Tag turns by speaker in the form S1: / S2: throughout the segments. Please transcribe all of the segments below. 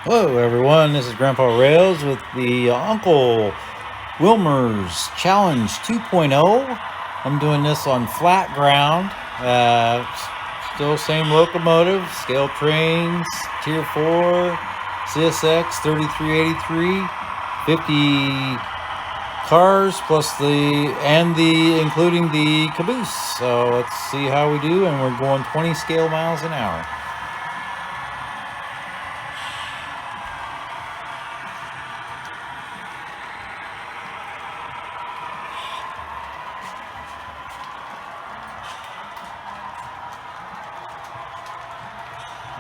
S1: Hello everyone, this is Grandpa Rails with the Uncle Wilmer'S Challenge 2.0. I'm doing this on flat ground. Still same locomotive, scale trains, Tier 4 CSX 3383, 50 cars plus including the caboose. So let's see how we do, and we're going 20 scale miles an hour.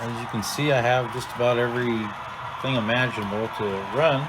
S1: As you can see, I have just about everything imaginable to run.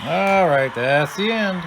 S1: All right, that's the end.